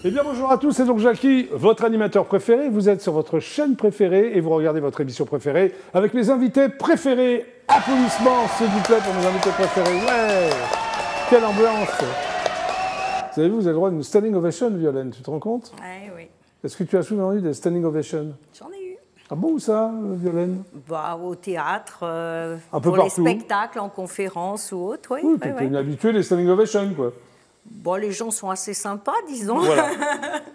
Eh bien bonjour à tous, c'est donc Jackie, votre animateur préféré. Vous êtes sur votre chaîne préférée et vous regardez votre émission préférée avec mes invités préférés. Applaudissements s'il vous plaît pour mes invités préférés. Ouais, quelle ambiance. Vous avez vu, vous avez le droit d'une standing ovation, Violaine, tu te rends compte? Oui. Est-ce que tu as souvent eu des standing ovations? J'en ai eu. Ah bon, où ça, Violaine? Bah, au théâtre, Un peu pour les partout. spectacles, en conférence ou autre, oui. Oui, tu es une habituée des standing ovations, quoi. Bon, les gens sont assez sympas, disons. Voilà.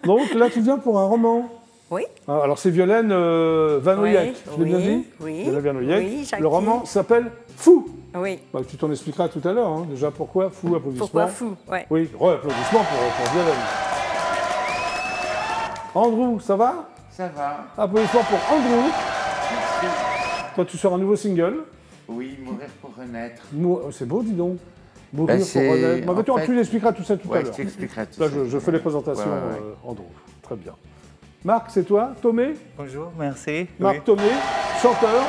Donc là, tu viens pour un roman. Oui. Alors c'est Violaine Van Ouyek, je l'ai bien dit? Oui. Violaine Van Ouyek. Oui, Jackie. Le roman s'appelle Fou. Oui. Bah, tu t'en expliqueras tout à l'heure. Hein. Déjà, pourquoi Fou, applaudissements. Pourquoi Fou, ouais. Oui, applaudissements pour Violaine. Andrew, ça va? Ça va. Applaudissements pour Andrew. Merci. Toi, tu sors un nouveau single. Oui, Mourir pour renaître. C'est beau, dis donc. Mourir pour renaître. Bah, tu l'expliqueras tout ça tout à l'heure. Je t'expliquerai tout Là, ça. je fais les présentations, Ouais. Andrew. Très bien. Marc, c'est toi? Tomé? Bonjour, merci. Marc Oui. Tomé, chanteur.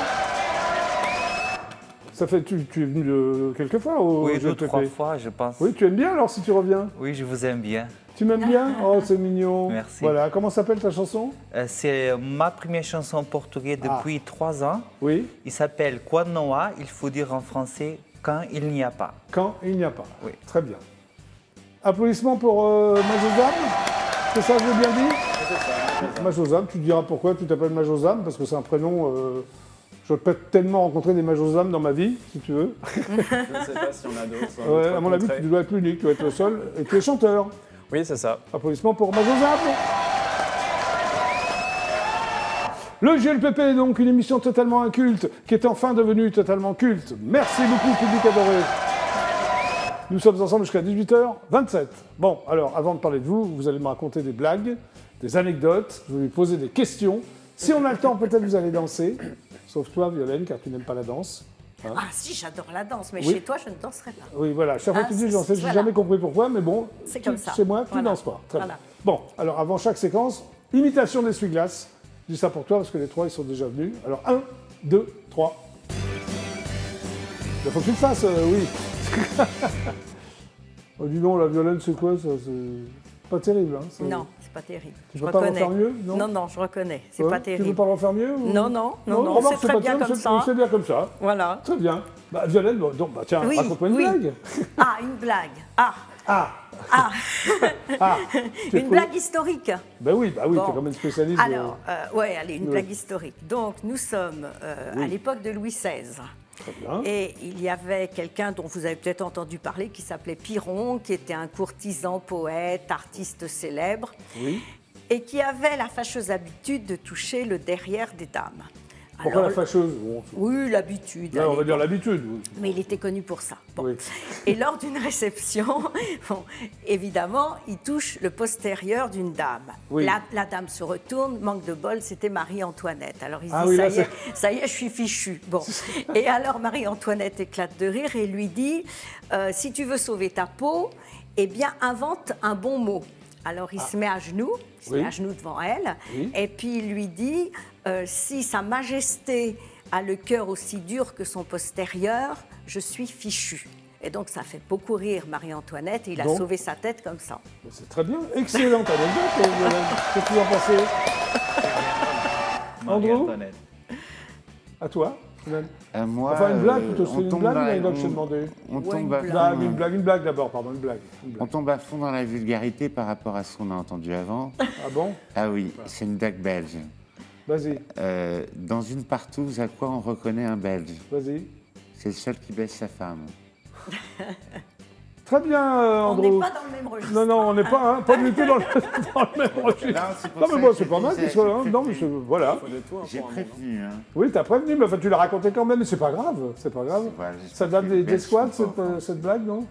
Ça fait, tu es venu quelques fois au Oui, GPP? 2 ou 3 fois, je pense. Oui, tu aimes bien alors si tu reviens? Oui, je vous aime bien. Tu m'aimes bien? Oh, c'est mignon. Merci. Voilà, comment s'appelle ta chanson? C'est ma première chanson en portugais depuis 3 ans. Oui. Il s'appelle Quando não há, il faut dire en français quand il n'y a pas. Quand il n'y a pas. Oui. Très bien. Applaudissements pour Majozam. C'est ça, je l'ai bien dit? Majozam, tu diras pourquoi tu t'appelles Majozam, parce que c'est un prénom. Je peux tellement rencontrer des Majozam dans ma vie, si tu veux. Je ne sais pas si on a d'autres. Ouais, à mon avis, tu dois être l'unique, tu dois être le seul. Et tu es chanteur. Oui, c'est ça. Applaudissements pour Majozam. Le GLPP est donc une émission totalement inculte, qui est enfin devenue totalement culte. Merci beaucoup, public adoré. Nous sommes ensemble jusqu'à 18h27. Bon, alors, avant de parler de vous, vous allez me raconter des blagues, des anecdotes, je vais vous poser des questions. Si on a le temps, peut-être vous allez danser. Sauf toi, Violaine, car tu n'aimes pas la danse. Hein? Ah si, j'adore la danse, mais Oui. chez toi, je ne danserai pas. Oui, voilà. Chaque fois que tu dis danser, j'ai voilà. jamais compris pourquoi, mais bon, C'est comme ça. chez moi, tu Voilà. danses pas. Très Voilà. bien. Bon, alors avant chaque séquence, imitation d'essuie-glace. Je dis ça pour toi parce que les trois, ils sont déjà venus. Alors, 1, 2, 3. Il faut que tu le fasses, oui. Oh, dis donc, la Violaine, c'est quoi ça? C'est pas terrible, hein? Non, c'est pas terrible. Tu Je peux pas reconnais. refaire mieux? Non, je reconnais. C'est Ouais, pas Tu veux terrible. pas le refaire mieux? Ou... Non, remarque, c'est très pas bien terrible, comme ça. C'est bien comme ça. Voilà. Très bien. Bah, Violaine, donc, tiens, Oui, raconte-moi une oui. blague. Ah, une blague. Ah, Tu es une cool. blague historique. Ben oui, Bon. t'es quand même spécialiste. Alors, ouais, allez, une Oui. blague historique. Donc, nous sommes à l'époque de Louis XVI. Très bien. Et il y avait quelqu'un dont vous avez peut-être entendu parler qui s'appelait Piron, qui était un courtisan, poète, artiste célèbre, Oui. et qui avait la fâcheuse habitude de toucher le derrière des dames. Pourquoi Alors, la fâcheuse? Bon, Oui, l'habitude. là, on va allez, dire bon. l'habitude. Oui. Mais il était connu pour ça. Bon. Oui. Et lors d'une réception, bon, évidemment, il touche le postérieur d'une dame. Oui. La dame se retourne, manque de bol, c'était Marie-Antoinette. Alors il se Ah dit, oui, là, ça y est, je suis fichu. Bon. Et alors Marie-Antoinette éclate de rire et lui dit, si tu veux sauver ta peau, eh bien invente un bon mot. Alors il se met à genoux, Oui. devant elle, Oui. et puis il lui dit, si Sa Majesté a le cœur aussi dur que son postérieur, je suis fichu. Et donc ça fait beaucoup rire Marie-Antoinette et il a Donc sauvé sa tête comme ça. Ben, c'est très bien. Excellente anecdote, Violaine. Qu'est-ce que tu en pensais? Andrew? Marie-Antoinette. À toi, Violaine. Moi, Enfin, une blague plutôt. on C'est une tombe blague ou dans une la- anecdote que je t'ai demandé? on Ouais, tombe une à blague. fond- Une blague d'abord, pardon, une blague. on tombe à fond dans la vulgarité par rapport à ce qu'on a entendu avant. Ah bon? Ah oui, c'est une blague belge. Vas-y, Dans une partouze, à quoi on reconnaît un Belge? vas-y. C'est le seul qui baisse sa femme. Très bien, On Andrew. n'est pas dans le même registre. Non, on n'est pas, pas du tout dans le même registre. Non, c'est pour Non, ça mais bon, que c'est je pas mal. disais, parce que, j'ai non, mais voilà. Il faut de tout un J'ai peu en monde, hein. prévenu, hein. Oui, t'as prévenu, mais enfin, tu l'as raconté quand même, mais c'est pas grave. C'est pas grave. Voilà, j'espère Ça date que les des Belges squats, sont pas cette blague, non?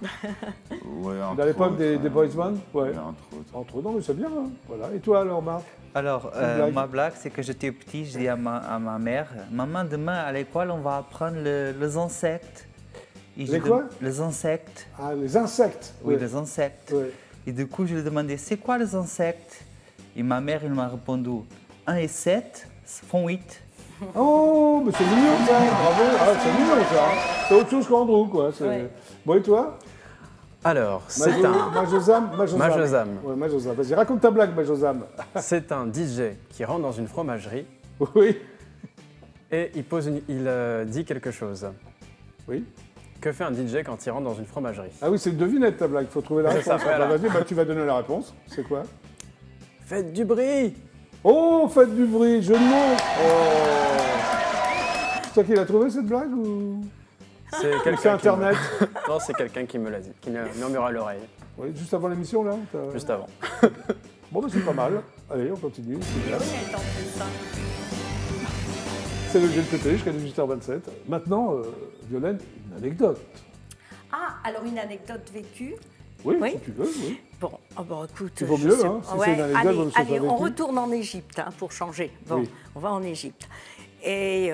Ouais, entre À l'époque autres, des boys band? Ouais. entre autres. Entre autres, non, mais c'est bien. Hein. Voilà. Et toi, alors, Marc? Alors, blague. ma blague, c'est que j'étais petit, je dis à ma mère, maman, demain à l'école, on va apprendre les insectes. Et Les quoi? Les insectes. Ah, les insectes. Oui, Ouais. les insectes. Ouais. Et du coup, je lui ai demandé, c'est quoi les insectes? Et ma mère, elle m'a répondu, 1 et 7 font 8. Oh, mais c'est mignon, ça. Bravo. Ah, c'est mignon, ça. C'est autre chose qu'Andrew, quoi. Ouais. Bon, et toi? Alors, c'est un... Majozam. Majozam. Ouais, Majozam. Vas-y, raconte ta blague, Majozam. C'est un DJ qui rentre dans une fromagerie Oui. et il dit quelque chose. Oui. Que fait un DJ quand il rentre dans une fromagerie? Ah oui, c'est une devinette ta blague, il faut trouver la C'est réponse. ça, voilà. Vas-y, tu vas donner la réponse. C'est quoi? Faites du bruit! Oh, faites du bruit, jeu de mots. Oh. C'est toi qui l'as trouvé cette blague ou C'est c'est quelqu'un qui Internet? Non, c'est quelqu'un qui me l'a dit, qui me murmure à l'oreille, Oui, juste avant l'émission là. juste avant. Bon, bah, c'est pas mal. Allez, on continue. C'est bien. Oui, elle t'en fait ça. C'est le GLPP jusqu'à 18h27. Maintenant, Violaine, une anecdote. Ah, alors une anecdote vécue. Oui, Oui. si tu veux, oui. Bon, oh bon, écoute. Il vaut je mieux, sais- hein, si c'est une anecdote, allez, vaut mieux que ce allez, soit on vécu. retourne en Égypte hein, pour changer. Bon, Oui. on va en Égypte. Et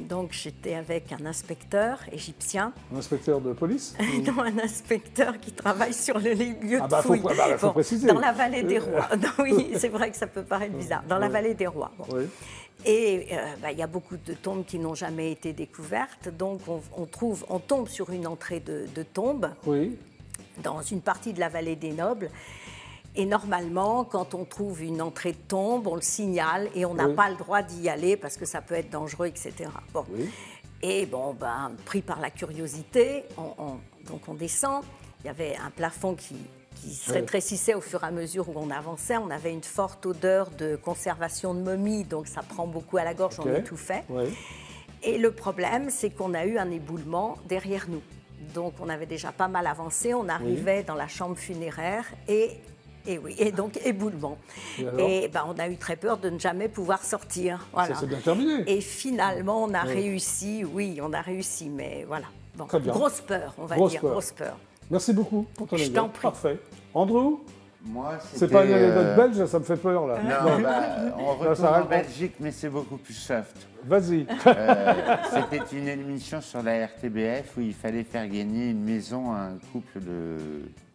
donc j'étais avec un inspecteur égyptien, Un inspecteur de police. non, un inspecteur qui travaille sur le lieu Ah de bah, faut- fouille. bah, faut préciser. Dans la vallée des rois. Non, oui, c'est vrai que ça peut paraître bizarre. Dans la vallée des rois. Bon. Oui. Et il y a beaucoup de tombes qui n'ont jamais été découvertes, donc on tombe sur une entrée de tombe Oui. dans une partie de la vallée des Nobles. Et normalement, quand on trouve une entrée de tombe, on le signale et on n'a Oui. pas le droit d'y aller parce que ça peut être dangereux, etc. Bon. Oui. Et bon, pris par la curiosité, donc on descend. Il y avait un plafond qui se rétrécissait au fur et à mesure où on avançait. On avait une forte odeur de conservation de momies, donc ça prend beaucoup à la gorge, Ok. on étouffait. Oui. Et le problème, c'est qu'on a eu un éboulement derrière nous. Donc on avait déjà pas mal avancé, on arrivait dans la chambre funéraire et donc éboulement. Et alors Et on a eu très peur de ne jamais pouvoir sortir. Voilà. Ça s'est bien terminé. Et finalement, on a réussi, oui, on a réussi, mais voilà. Bon, Très bien. grosse peur, on va Grosse dire, peur. grosse peur. Merci beaucoup pour ton Je anecdote. t'en prie. Parfait. Andrew, Moi, c'est pas une c'était, anecdote belge, ça me fait peur là. Non, on ça retourne en répond. Belgique, mais c'est beaucoup plus soft. Vas-y. C'était une émission sur la RTBF où il fallait faire gagner une maison à un couple de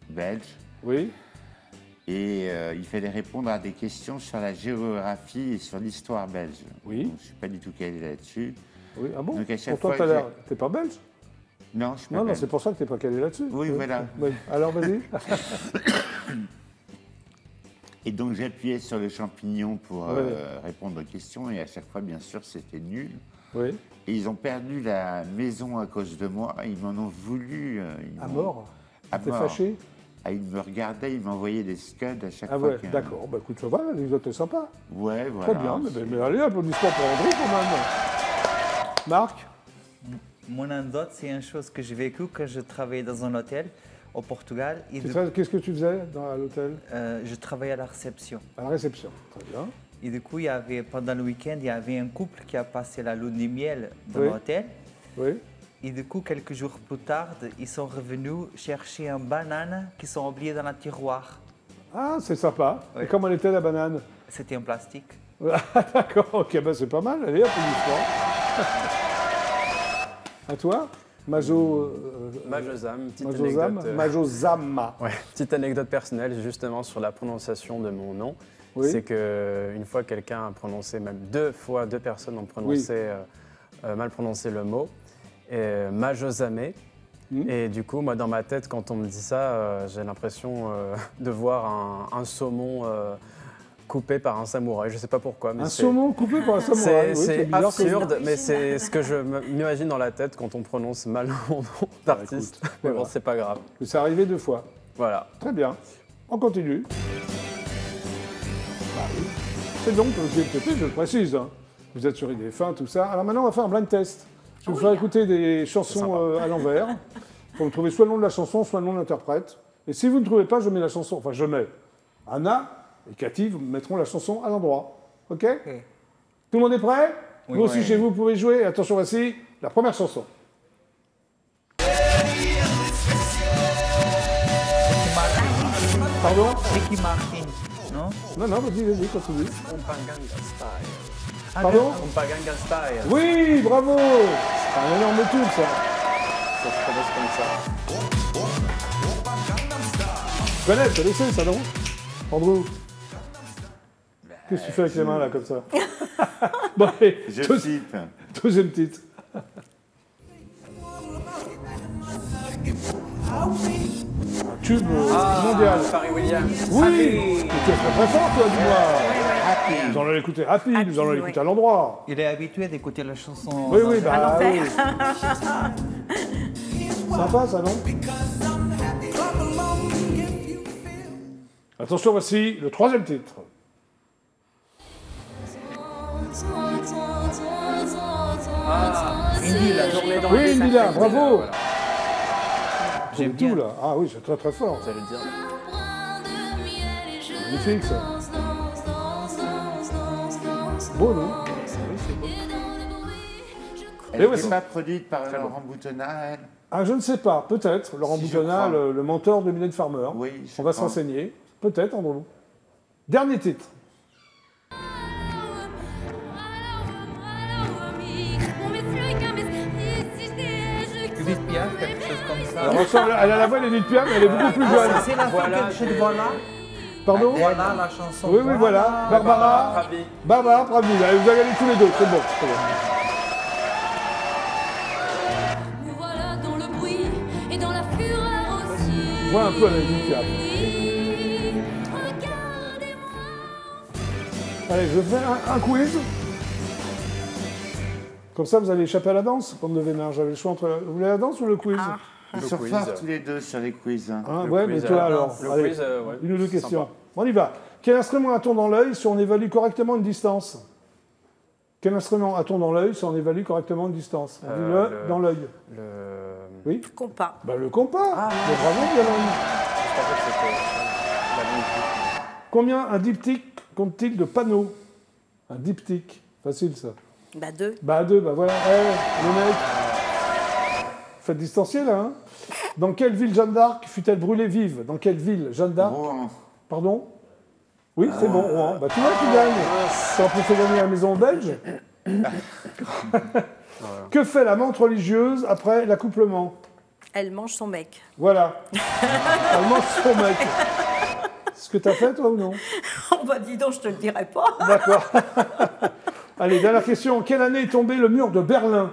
Belges. Oui. Et il fallait répondre à des questions sur la géographie et sur l'histoire belge. Oui. Donc, je ne suis pas du tout calé là-dessus. Oui. Ah bon? Donc, à chaque Pourtant, fois t'as que l'air. T'es pas belge? Non, je suis pas Non, belge. c'est pour ça que t'es pas calé là-dessus. Oui, voilà. Oui. Alors, vas-y. Et donc j'appuyais sur le champignon pour Ouais. répondre aux questions et à chaque fois, bien sûr, c'était nul. Oui. Et ils ont perdu la maison à cause de moi. Ils m'en ont voulu. À mort? À T'es mort. fâché? Ah, ils me regardaient, ils m'envoyaient des scuds à chaque Ah fois. ouais, que- d'accord. Bah écoute, ça va, l'anecdote est sympa. Ouais, voilà. Très bien. Mais allez, applaudissements pour André quand même. Marc? Mon anecdote, c'est une chose que j'ai vécue quand je travaillais dans un hôtel au Portugal. Et Qu'est-ce que tu faisais à l'hôtel? je travaillais à la réception. À la réception. Très bien. Et du coup, pendant le week-end, il y avait un couple qui a passé la lune de miel dans Oui. l'hôtel. Oui. Et du coup, quelques jours plus tard, ils sont revenus chercher une banane qui sont oubliées dans un tiroir. Ah, c'est sympa. Oui. Et comment elle était la banane? C'était en plastique. Ah, d'accord, ok, bah c'est pas mal. Allez, applaudissements. À toi? Majozam, petite Majozam? anecdote. Majozama. Ouais, petite anecdote personnelle justement sur la prononciation de mon nom. Oui. C'est qu'une fois quelqu'un a prononcé, même deux personnes ont prononcé, mal prononcé le mot, Majozame. Et du coup, moi dans ma tête, quand on me dit ça, j'ai l'impression de voir un saumon coupé par un samouraï. Je ne sais pas pourquoi. Mais Un saumon coupé par un samouraï. Oui, c'est bizarre, absurde, mais c'est ce que je m'imagine dans la tête quand on prononce mal mon nom d'artiste. écoute, Mais voilà. bon, c'est pas grave. C'est arrivé 2 fois. Voilà. Très bien. On continue. Bah oui. C'est donc le GLPP, je le précise. Hein. Vous êtes sur IDF1, tout ça. Alors maintenant, on va faire un blind test. Je vais vous faire écouter des chansons à l'envers. Il faut me trouver soit le nom de la chanson, soit le nom de l'interprète. Et si vous ne trouvez pas, je mets la chanson. Enfin, je mets. Anna et Cathy vous mettront la chanson à l'endroit. OK? Tout le monde est prêt? Oui. Vous aussi, Ouais. chez vous, vous pouvez jouer. Attention, voici la première chanson. Pardon? Ricky Martin, non? Non, non, vas-y, continue. Umpaganga Style. Pardon? Umpaganga Style. Oui, bravo! C'est un énorme tube, ça. Ça se prononce comme ça. Tu connais, tu laissé ça, non? Andrew? Qu'est-ce que tu fais avec les mains, là, comme ça? Bon, allez, Je type. deuxième titre. tube mondial. Paris Williams. Oui, tu es très fort, toi, dis-moi. Happy. Nous allons l'écouter Happy, Happy, nous allons l'écouter oui. à l'endroit. Il est habitué d'écouter la chanson. Oui, oui, À bah oui. l'envers. Sympa, ça, non? Attention, voici le troisième titre. Indy, la Journée dans Oui, le Mila, bravo. Voilà. J'aime tout, là. Ah oui, c'est très très fort. J'allais dire. Magnifique, ça. Beau, non? Elle Et ouais, n'était c'est- pas produite par Laurent Boutonnat, elle? Ah, je ne sais pas. Peut-être. Laurent Si, je Boutonnat, crois. le mentor de Mylène Farmer. Oui, je On va crois. s'enseigner. Peut-être, Andrew. Dernier titre. Edith Piaf, quelque chose comme ça. Elle ressemble- elle a la voix d'Edith Piaf, mais elle est beaucoup plus jeune. C'est la fille quelque chose, voilà. Pardon? Voilà la chanson. Oui, oui, voilà. Barbara. Pravi. Barbara Pravi. Allez, vous avez gagné tous les deux. C'est bon. C'est bon. Nous voilà dans le bruit et dans la fureur aussi. Je vois un peu avec Edith Piaf. Regardez-moi. Allez, je fais un quiz. Comme ça, vous allez échapper à la danse, comme de Vénard. J'avais le choix entre... Vous voulez la danse ou le quiz? Ils Le sont quiz, forts tous les deux sur les quiz. Hein. Hein, Le ouais, quiz, mais toi alors. Le Allez, quiz, ouais. une ou deux questions. Sympa. On y va. Quel instrument a-t-on dans l'œil si on évalue correctement une distance? Quel instrument a-t-on dans l'œil si on évalue correctement une distance? On dit le dans l'œil. Le... Oui. Compas. Bah, le compas. Mais bravo, Violaine. Je pensais que c'était la ligne. Combien un diptyque compte-t-il de panneaux? Un diptyque. Facile, ça. Bah 2. Bah, deux, bah voilà. Eh, les mecs. Faites distancier, là, hein. Dans quelle ville Jeanne d'Arc fut-elle brûlée vive? Dans quelle ville Jeanne d'Arc? Rouen. Pardon? Oui, c'est bon, Rouen. Bah, tu vois, tu gagnes. Ça en peut faire gagner à la maison belge. Que fait la menthe religieuse après l'accouplement? Elle mange son mec. Voilà. Elle mange son mec. C'est ce que t'as fait, toi, ou non? Oh bah dis donc, je te le dirai pas. D'accord. Allez, dernière question. En quelle année est tombé le mur de Berlin?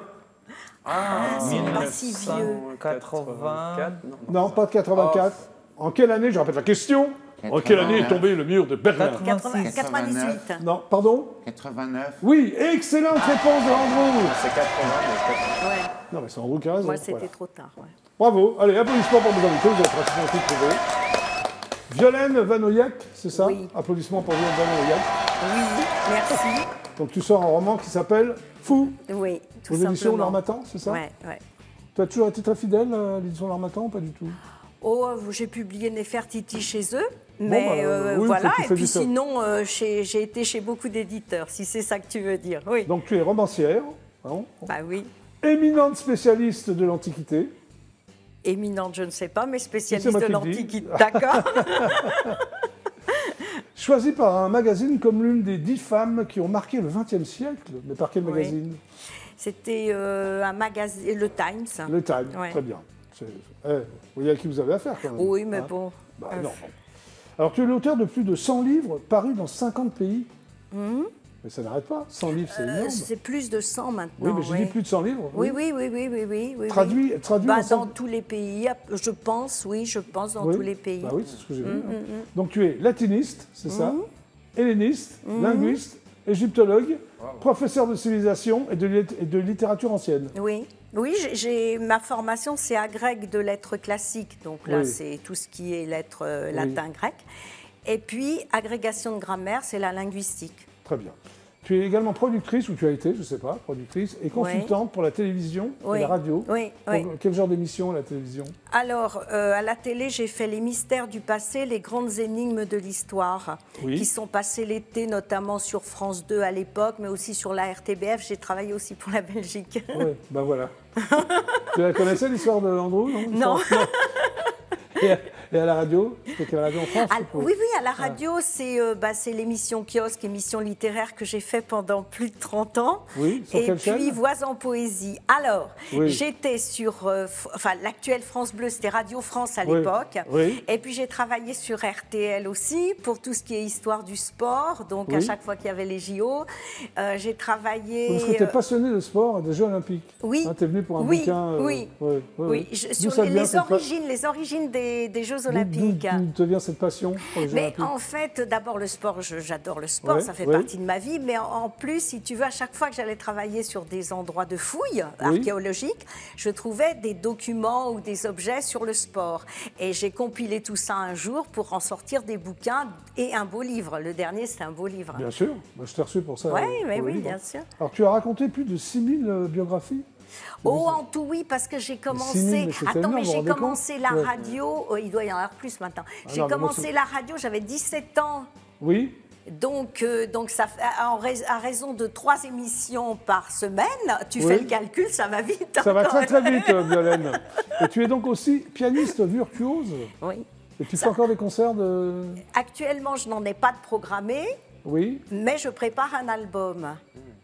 C'est pas si vieux. 84. Non, pas de 84. En quelle année, je répète la question, en quelle année est tombé le mur de Berlin? 98. Non, pardon? 89. Oui, excellente réponse de Andrew. C'est 80, mais 80. Ouais. Non, mais c'est Andrew qui a raison. Moi, c'était Voilà. trop tard. Ouais. Bravo. Allez, applaudissements pour nos invités. Vous avez pratiquement tout trouvé. Violaine Vanoyac, c'est ça? Oui. Applaudissements pour Violaine Vanoyac. Oui, merci. Donc tu sors un roman qui s'appelle Fou, Oui, tout aux éditions simplement. L'Harmattan, c'est ça? Ouais, ouais. Tu as toujours été très fidèle à l'édition L'Harmattan ou pas du tout? Oh, j'ai publié Nefertiti chez eux, mais oui, voilà. tu Et fais puis du ça. sinon, j'ai été chez beaucoup d'éditeurs, si c'est ça que tu veux dire. Oui. Donc tu es romancière, hein, Bah oui. éminente spécialiste de l'Antiquité. Éminente, je ne sais pas, mais spécialiste moi de qui le dis. l'Antiquité. D'accord. Choisie par un magazine comme l'une des 10 femmes qui ont marqué le XXe siècle. Mais par quel Oui. magazine? C'était un magazine, le Times. Le Time, Ouais. très bien. Vous voyez à qui vous avez affaire quand même. Oui, mais Hein? bon. Bah, non. Alors tu es l'auteur de plus de 100 livres parus dans 50 pays. Mais ça n'arrête pas. 100 livres, c'est énorme. C'est plus de 100 maintenant. Oui, mais j'ai dit plus de 100 livres. Oui, oui, oui, oui, oui, oui, oui. Traduit Bah, en 100 dans tous les pays, je pense, oui, je pense dans Oui. tous les pays. Bah oui, c'est ce que j'ai vu. hein. Donc tu es latiniste, c'est ça? Helléniste, linguiste, égyptologue, professeur de civilisation et de littérature ancienne. Oui, oui, ma formation, c'est agrègue de lettres classiques, donc là, Oui. c'est tout ce qui est lettres latin-grec. Et puis, agrégation de grammaire, c'est la linguistique. Très bien. Tu es également productrice, ou tu as été, je ne sais pas, productrice, et consultante pour la télévision Oui. et la radio. Oui, Pour oui. quel genre d'émission, la télévision? Alors, à la télé, j'ai fait les mystères du passé, les grandes énigmes de l'histoire, Oui. qui sont passées l'été, notamment sur France 2 à l'époque, mais aussi sur la RTBF. J'ai travaillé aussi pour la Belgique. Oui, ben voilà. Tu la connaissais, l'histoire de Andrew? Non. Et à la radio? C'était à la radio en France? Ah, je suppose. oui, oui, à la radio, c'est l'émission Kiosque, émission littéraire que j'ai fait pendant plus de 30 ans. Oui, sur et quelle puis chaîne? Voix en poésie. Alors, Oui. j'étais sur l'actuelle France Bleu, c'était Radio France à Oui, l'époque. oui. Et puis j'ai travaillé sur RTL aussi pour tout ce qui est histoire du sport. Donc à Oui. chaque fois qu'il y avait les JO, j'ai travaillé. Parce que tu es passionné de sport et des Jeux Olympiques. Oui. Tu es venu pour un Oui, bouquin. oui. ouais, Oui, ouais. D'où sur ça vient, cette les origines des Jeux Jeux Olympiques. D'où te vient cette passion pour les Jeux Mais Olympiques? en fait, d'abord le sport, j'adore le sport, Ouais, ça fait ouais. partie de ma vie. Mais en plus, si tu veux, à chaque fois que j'allais travailler sur des endroits de fouilles archéologiques, je trouvais des documents ou des objets sur le sport. Et j'ai compilé tout ça un jour pour en sortir des bouquins et un beau livre. Le dernier, c'est un beau livre. Bien sûr, moi, je t'ai reçu pour ça. Oui, pour mais le oui, livre. bien sûr. Alors, tu as raconté plus de 6000 biographies? Oh, en tout, oui, parce que j'ai 6 000, commencé. mais c'est Attends, énorme, mais vous vous j'ai rendez commencé compte? la Ouais. radio. Il doit y en avoir plus maintenant. J'ai non, mais moi, commencé c'est- la radio, j'avais 17 ans. Oui. Donc ça, à raison de 3 émissions par semaine, tu Oui. fais le calcul, ça va vite. Ça va encore. très très vite, Violaine. Et tu es donc aussi pianiste virtuose. Oui. Et tu fais encore des concerts de... Actuellement, je n'en ai pas de programmé, Oui. mais je prépare un album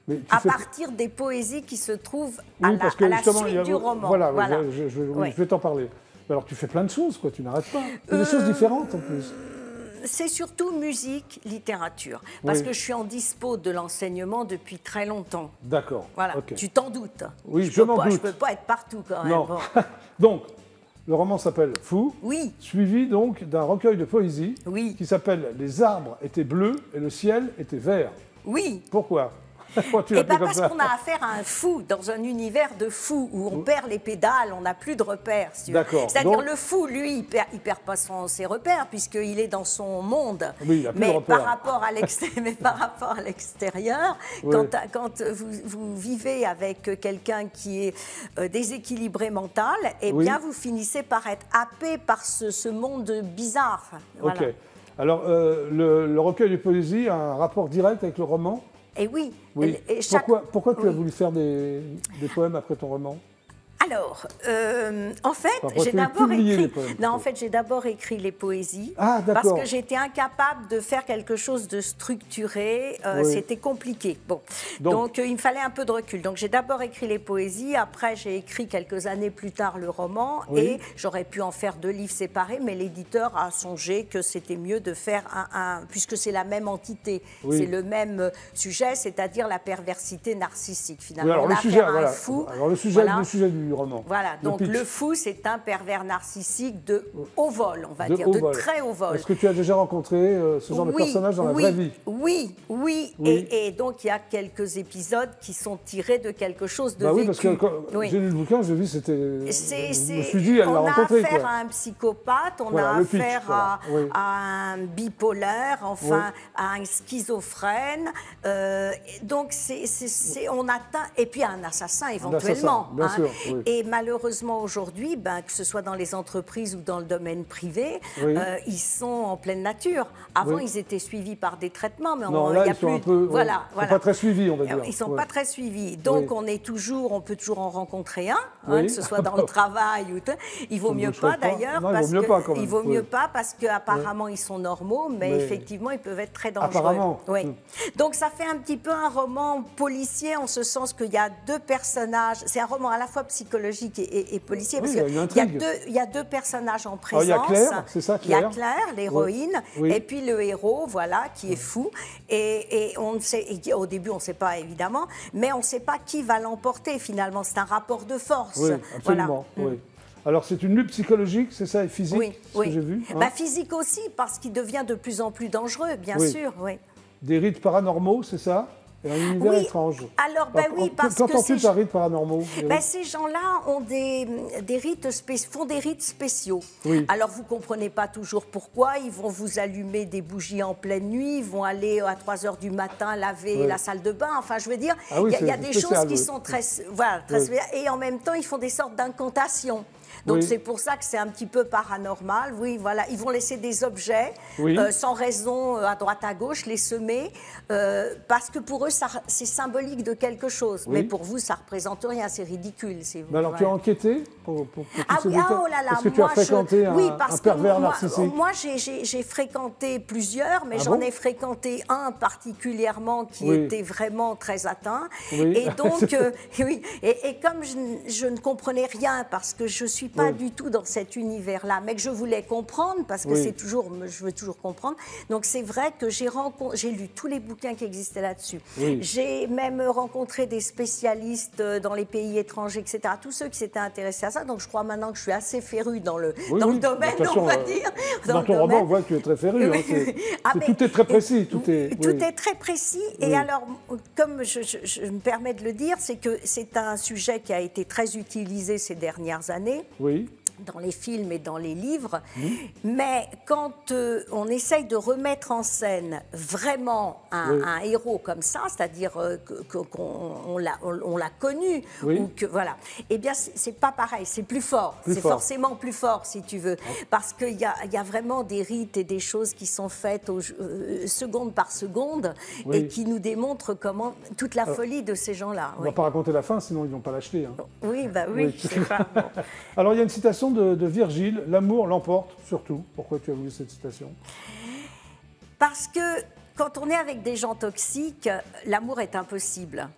Mais tu à fais- partir des poésies qui se trouvent Oui, parce que à la justement, suite du roman. Voilà, Voilà. oui, Ouais. je vais t'en parler. Mais alors tu fais plein de choses, quoi, tu n'arrêtes pas. Et des choses différentes en plus. C'est surtout musique, littérature, parce Oui. que je suis en dispo de l'enseignement depuis très longtemps. D'accord. Voilà, ok. tu t'en doutes. Oui, je peux m'en pas- doute. Je peux pas être partout quand même. Non. Bon. Donc, le roman s'appelle Fou, Oui, suivi donc d'un recueil de poésie oui, qui s'appelle Les arbres étaient bleus et le ciel était vert. oui. Pourquoi? Pourquoi tu Eh l'appelles bien, comme parce ça? qu'on a affaire à un fou, dans un univers de fous, où on perd les pédales, on n'a plus de repères. Si tu veux. D'accord. C'est-à-dire Donc- le fou, lui, il perd pas ses repères, puisqu'il est dans son monde. Oui, il a plus de mais, repères. par rapport à mais par rapport à l'extérieur, Oui. quand vous vivez avec quelqu'un qui est déséquilibré mental, eh Oui. bien, vous finissez par être happé par ce monde bizarre. Voilà. Ok. Alors, le recueil de poésie a un rapport direct avec le roman? Et oui. Oui. Et chaque- Pourquoi tu as Oui. voulu faire des poèmes après ton roman? Alors, en fait, Parfois, j'ai tu d'abord publies les écrit. poèmes. Non, en fait, j'ai d'abord écrit les poésies. Ah, d'accord. Parce que j'étais incapable de faire quelque chose de structuré. Oui. C'était compliqué. Bon, donc il me fallait un peu de recul. Donc j'ai d'abord écrit les poésies. Après, j'ai écrit quelques années plus tard le roman. Oui. Et j'aurais pu en faire 2 livres séparés, mais l'éditeur a songé que c'était mieux de faire puisque c'est la même entité, Oui. c'est le même sujet, c'est-à-dire la perversité narcissique. Oui, Finalement, alors on le a sujet, affaire à un voilà. fou. Alors le sujet, Voilà. le sujet du roman. Voilà, donc pitch. le fou, c'est un pervers narcissique de haut vol, on va De dire, haut de vol. très haut vol. Est-ce que tu as déjà rencontré ce genre de personnage dans la vraie vie? Oui, oui, Oui. Et donc il y a quelques épisodes qui sont tirés de quelque chose de Bah oui, vécu. parce que quand Oui. j'ai lu le bouquin, j'ai vu c'était. Je me C'est- suis dit, elle l'a on a rencontré. affaire quoi. à un psychopathe, on Voilà, a le pitch, affaire voilà. Oui. à un bipolaire, enfin à un schizophrène. Donc on atteint, et puis à un assassin éventuellement. bien sûr, oui. Et malheureusement aujourd'hui, que ce soit dans les entreprises ou dans le domaine privé, Oui. ils sont en pleine nature. Avant, Oui. ils étaient suivis par des traitements, mais Non, il là, y a ils sont plus. un peu. Voilà, ils sont pas très suivis, on va dire. Ils ne sont Ouais. pas très suivis. Donc, Oui. on peut toujours en rencontrer un, Oui. que ce soit dans le travail ou tout. Il vaut Ça ne mieux me choque pas pas. d'ailleurs. Non, il vaut parce mieux que- pas, quand même. Il vaut Oui. mieux pas parce qu'apparemment, ils sont normaux, mais Mais- effectivement, ils peuvent être très dangereux. Apparemment. Oui. Mm. Donc, ça fait un petit peu un roman policier en ce sens qu'il y a 2 personnages. C'est un roman à la fois psychologique et policier. Oui, parce il y a que une intrigue. il y a deux personnages en Alors, présence. il y a Claire, c'est ça, Il y a Claire Claire, l'héroïne, Oui. et puis le héros, voilà, qui est fou. Et on ne sait, au début, on ne sait pas évidemment, mais on ne sait pas qui va l'emporter finalement. C'est un rapport de force. Oui, absolument. Voilà. Oui. Alors, c'est une lutte psychologique, c'est ça, et physique, Oui, ce oui. que j'ai vu. hein. Physique aussi, parce qu'il devient de plus en plus dangereux, bien Oui. sûr. Oui. Des rites paranormaux, c'est ça? Et un univers Oui, étrange. alors, oui, parce que Qu'entends-tu c'est- par rites paranormaux? des rites Ces gens-là ont des rites font des rites spéciaux. Oui. Alors vous comprenez pas toujours pourquoi. Ils vont vous allumer des bougies en pleine nuit. Ils vont aller à 3 heures du matin laver Oui. la salle de bain. Enfin, je veux dire, Ah oui, il y a c'est des spécial, choses qui oui. sont très Oui. spéciales. Et en même temps, ils font des sortes d'incantations. Donc Oui. c'est pour ça que c'est un petit peu paranormal. Oui, voilà. Ils vont laisser des objets Oui. sans raison à droite à gauche, les semer, parce que pour eux, c'est symbolique de quelque chose. Oui. Mais pour vous, ça représente rien. C'est ridicule. Mais alors, tu as enquêté pour tous ces détails? oh là là, Est-ce que tu as moi, fréquenté oui, un parce que pervers moi, narcissique? Moi, j'ai fréquenté plusieurs, mais Ah j'en bon ai fréquenté un particulièrement qui Oui. était vraiment très atteint. Oui. Et donc, oui, et comme je ne comprenais rien, parce que je suis suis pas Oui. du tout dans cet univers-là, mais que je voulais comprendre, parce que Oui. c'est toujours, je veux toujours comprendre. Donc c'est vrai que j'ai lu tous les bouquins qui existaient là-dessus. Oui. J'ai même rencontré des spécialistes dans les pays étrangers, etc. Tous ceux qui s'étaient intéressés à ça. Donc je crois maintenant que je suis assez férue dans le, Oui, dans oui. le domaine, De toute façon, on va dire. Dans le ton roman, domaine. on voit que tu es très féru. Hein, Ah, mais- tout est très précis. Tout est, Tout oui. est très précis. Oui. Et alors, comme je me permets de le dire, c'est que c'est un sujet qui a été très utilisé ces dernières années Oui. dans les films et dans les livres, mais quand on essaye de remettre en scène vraiment un héros comme ça, c'est-à-dire qu'on l'a connu, Oui. ou que voilà, eh bien c'est pas pareil, c'est plus fort, Plus c'est fort. forcément plus fort si tu veux, parce qu'il y a vraiment des rites et des choses qui sont faites seconde par seconde Oui. et qui nous démontrent comment toute la folie de ces gens-là. On oui. va pas raconter la fin, sinon ils vont pas l'acheter. Hein. Oui, bah oui, Oui. je sais pas. Bon. Alors, il y a une citation de Virgile, l'amour l'emporte surtout. Pourquoi tu as voulu cette citation? Parce que quand on est avec des gens toxiques, l'amour est impossible.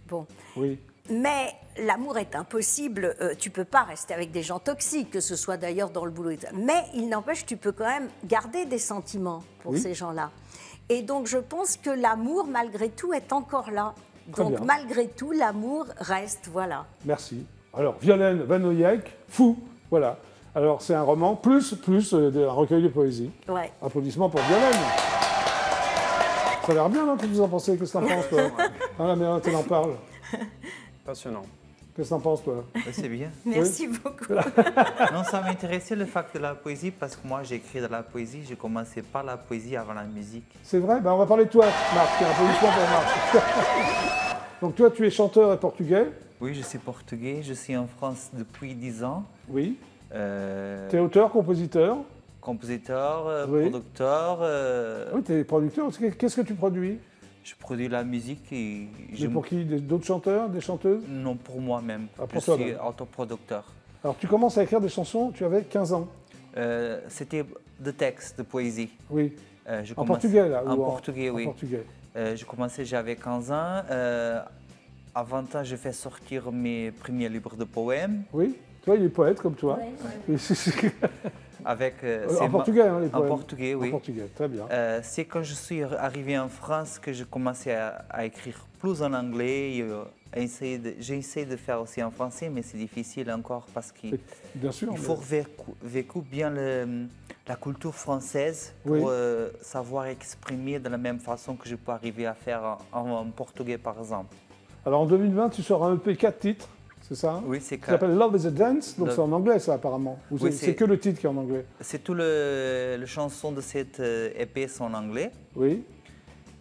Bon. Oui. Mais l'amour est impossible, tu peux pas rester avec des gens toxiques, que ce soit d'ailleurs dans le boulot. Mais il n'empêche, tu peux quand même garder des sentiments pour Oui. ces gens-là. Et donc je pense que l'amour, malgré tout, est encore là. Très Donc bien. malgré tout, l'amour reste, voilà. Merci. Alors, Violaine Van Oyek, Fou, voilà. Alors, c'est un roman plus un recueil de poésie. Ouais. Applaudissements pour Violaine. Ça a l'air bien, non? Qu'est-ce que vous en pensez? Qu'est-ce que t'en penses, toi? Ah, la mère, tu en parles. Passionnant. Qu'est-ce que t'en penses, toi? C'est bien. Merci beaucoup. Non, ça m'intéressait le fact de la poésie parce que moi j'ai écrit de la poésie, j'ai commencé par la poésie avant la musique. C'est vrai? Ben, on va parler de toi, Marc. Applaudissements pour Marc. Donc, toi, tu es chanteur et portugais? Oui, je suis portugais, je suis en France depuis 10 ans. Oui. Euh, Tu es auteur, compositeur? compositeur, Oui. producteur, Oui, tu es producteur. Qu'est-ce que tu produis? je produis la musique et je... Mais pour qui? D'autres chanteurs? Des chanteuses? Non, pour moi-même. Ah, pour je toi, suis même. autoproducteur. Alors, tu commences à écrire des chansons, tu avais 15 ans. C'était des textes de poésie. Oui. Je En commence- portugais, là? En ou portugais, oui. En portugais. Je commençais, j'avais 15 ans. À 20 ans, je fais sortir mes premiers livres de poèmes. Oui. Toi, il est poète comme toi. Avec, En portugais, hein, les En poèmes. portugais, oui. En portugais, très bien. C'est quand je suis arrivé en France que je commençais à écrire plus en anglais. Et, j'ai essayé de faire aussi en français, mais c'est difficile encore parce qu'il Bien sûr. faut vécu bien la culture française pour Oui. savoir exprimer de la même façon que je peux arriver à faire en portugais, par exemple. Alors en 2020, tu sors un EP 4 titres, c'est ça hein? Oui, c'est Ça s'appelle Love is a Dance, donc Love. c'est en anglais ça apparemment. Ou Oui, c'est que le titre qui est en anglais? C'est tout les chansons de cette EP sont en anglais. Oui.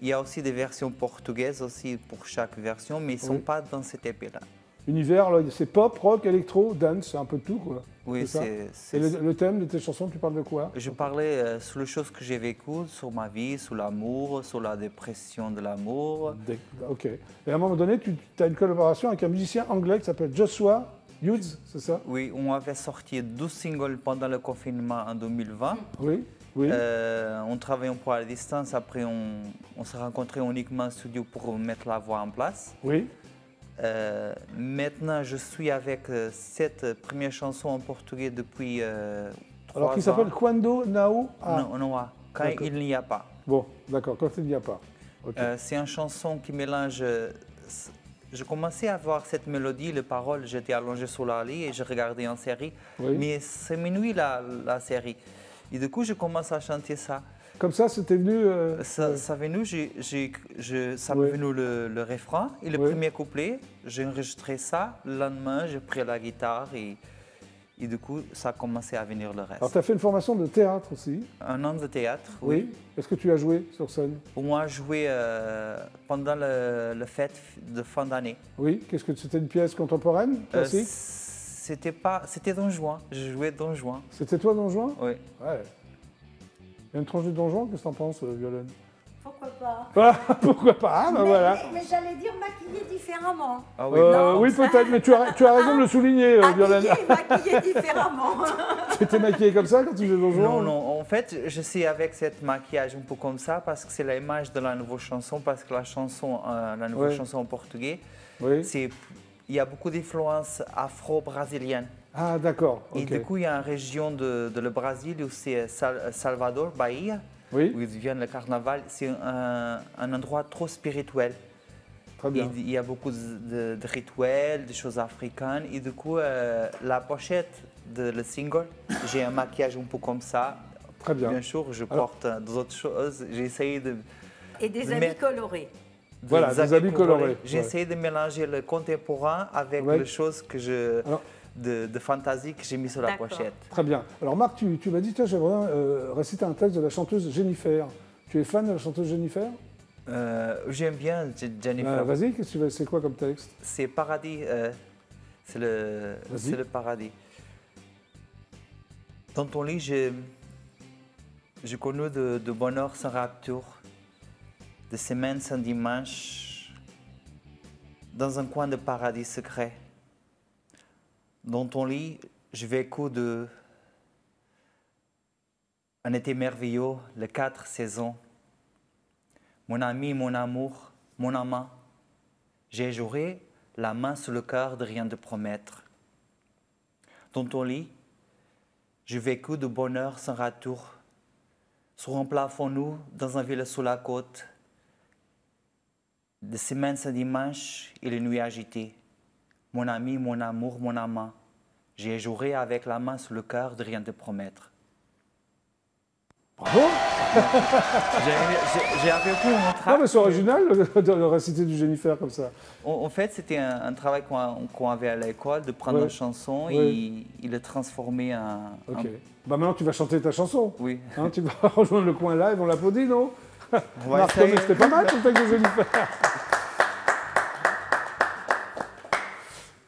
Il y a aussi des versions portugaises aussi pour chaque version, mais ils ne sont Oui. pas dans cette EP-là. Univers, là, c'est pop, rock, électro, dance, c'est un peu de tout quoi. Oui, ça c'est Et le thème de tes chansons, tu parles de quoi? Je parlais sur les choses que j'ai vécues, sur ma vie, sur l'amour, sur la dépression de l'amour. Ok. Et à un moment donné, tu as une collaboration avec un musicien anglais qui s'appelle Joshua Hughes, c'est ça? Oui, on avait sorti 12 singles pendant le confinement en 2020. Oui. Oui. On travaillait pour à la distance, après on s'est rencontrés uniquement en studio pour mettre la voix en place. Oui. Maintenant, je suis avec cette première chanson en portugais depuis 3 ans. Alors qui s'appelle Quando Não Há. Non, non, quand D'accord. il n'y a pas. Bon, d'accord, quand il n'y a pas. Ok. C'est une chanson qui mélange. Je commençais à voir cette mélodie, les paroles, j'étais allongé sur la lit et je regardais une série. Oui. Mais c'est minuit la série. Et du coup, je commence à chanter ça. Comme ça, c'était venu. Ça venu, ça Oui. m'est venu le refrain et le Oui. premier couplet. J'ai enregistré ça. Le lendemain, j'ai pris la guitare et du coup, ça a commencé à venir le reste. Alors, tu as fait une formation de théâtre aussi. Un an de théâtre, oui. Est-ce que tu as joué sur scène? Pour moi, jouer pendant le fête de fin d'année. Oui. Qu'est-ce que c'était une pièce contemporaine, classique? C'était Don Juan. Je jouais Don Juan. C'était toi, Don Juan? Oui. Ouais. Il y a une tranche de Don Juan, qu'est-ce que t'en penses, Violaine? Pourquoi pas? Ah, pourquoi pas? Ah, ben voilà. Mais j'allais dire maquiller différemment. Ah oui. Non, Oui, ça- peut-être, mais tu as raison de le souligner, Violaine. Maquiller différemment. Tu étais maquillée comme ça quand tu faisais Don Juan? Non, non. En fait, je suis avec cette maquillage un peu comme ça parce que c'est l'image de la nouvelle chanson, parce que la chanson, la nouvelle Ouais. chanson en portugais, Oui. il y a beaucoup d'influences afro-brésiliennes. Ah, d'accord. Et ok. du coup, il y a une région de le Brésil où c'est Salvador, Bahia, Oui, où vient le carnaval. C'est un endroit trop spirituel. très bien. Il y a beaucoup de rituels, de choses africaines. Et du coup, la pochette de le single, j'ai un maquillage un peu comme ça. Très bien. Bien sûr, je porte d'autres choses. J'ai essayé de... Et des de habits mettre- colorés. Voilà, des habits colorés. J'ai essayé de mélanger le contemporain avec Ouais. les choses que je... Alors- de fantaisie que j'ai mis sur la D'accord. pochette. Très bien. Alors Marc, tu m'as dit, tiens, j'aimerais réciter un texte de la chanteuse Jennifer. Tu es fan de la chanteuse Jennifer? J'aime bien Jennifer. Vas-y, c'est quoi comme texte? C'est paradis. C'est Vas-y. le paradis. Dans ton lit, je connais de bonheur sans rapture, de semaines sans dimanche, dans un coin de paradis secret. Dans ton lit, je vécu un été merveilleux, les 4 saisons. Mon ami, mon amour, mon amant, j'ai juré la main sur le cœur de rien te promettre. Dans ton lit, j'ai vécu de bonheur sans retour, sur un plafond nu, dans une ville sous la côte, de semaines sans dimanche et les nuits agitées. Mon ami, mon amour, mon amant, j'ai juré avec la main sur le cœur de rien te promettre. Bravo! J'ai vécu mon Non, travail. mais c'est original de réciter du Jennifer comme ça. En fait, c'était un travail qu'on avait à l'école, de prendre Ouais. une chanson Ouais. et le transformer en... Ok. Bah maintenant, tu vas chanter ta chanson. Oui. Hein, tu vas rejoindre le coin live, on l'applaudit, non? On va Marc essayer. Thomé, c'était pas mal ton texte de Jennifer.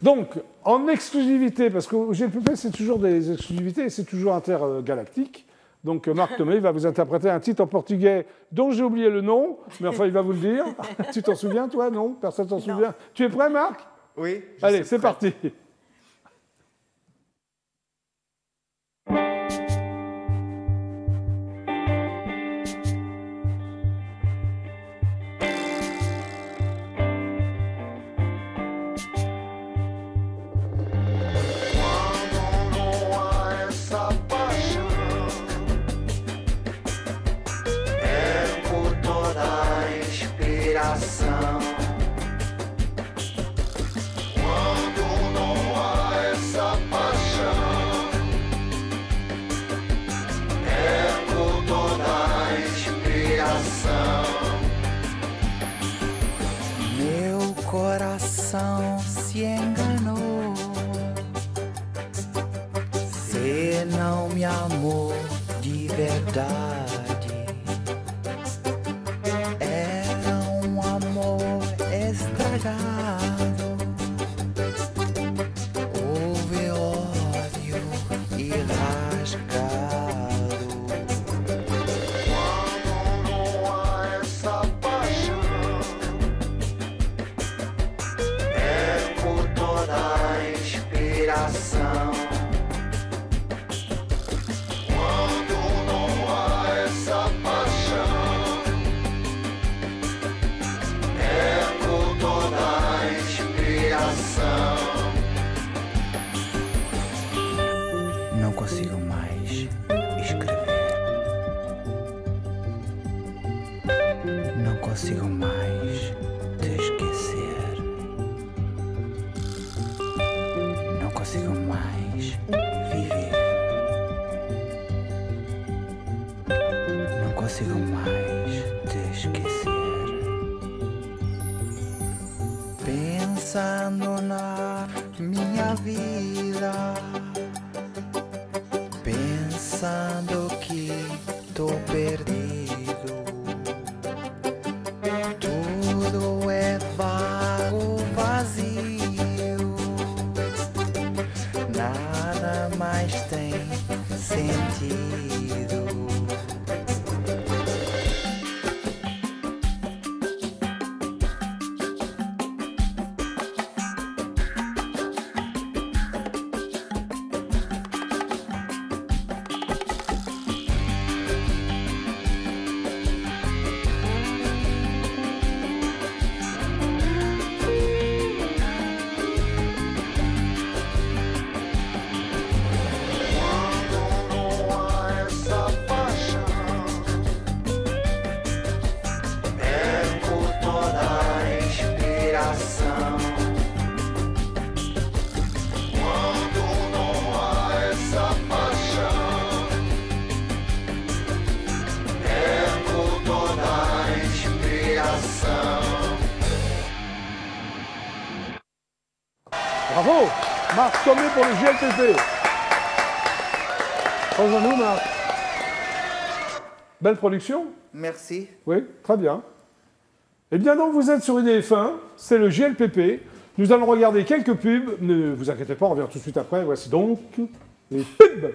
Donc, en exclusivité, parce que GLPP, c'est toujours des exclusivités et c'est toujours intergalactique. Donc, Marc Thomé va vous interpréter un titre en portugais dont j'ai oublié le nom, mais enfin, il va vous le dire. Tu t'en souviens, toi? Non? Personne s'en souvient? Tu es prêt, Marc? Oui. Allez, c'est parti. Essa paixão é por toda a inspiração. Quando não há essa paixão é por toda a inspiração. Meu coração se enganou. Você não me amou de verdade. Era um amor estragado. Houve ódio e rasgado. Quando não há essa paixão é por toda a inspiração. Quando não há essa paixão é por toda a inspiração. Não consigo mais escrever. Não consigo mais te esquecer. Não consigo mais viver. Não consigo mais te esquecer. Pensando na minha vida. Pensando que tô perdido. Tudo é vago, vazio. Nada mais tem sentido. Bravo. Marc, tombé pour le GLPP. Rejoins-nous, Marc. Belle production. Merci. Oui, très bien. Eh bien, donc, vous êtes sur IDF1, c'est le GLPP. Nous allons regarder quelques pubs. Ne vous inquiétez pas, on revient tout de suite après. Voici donc les pubs.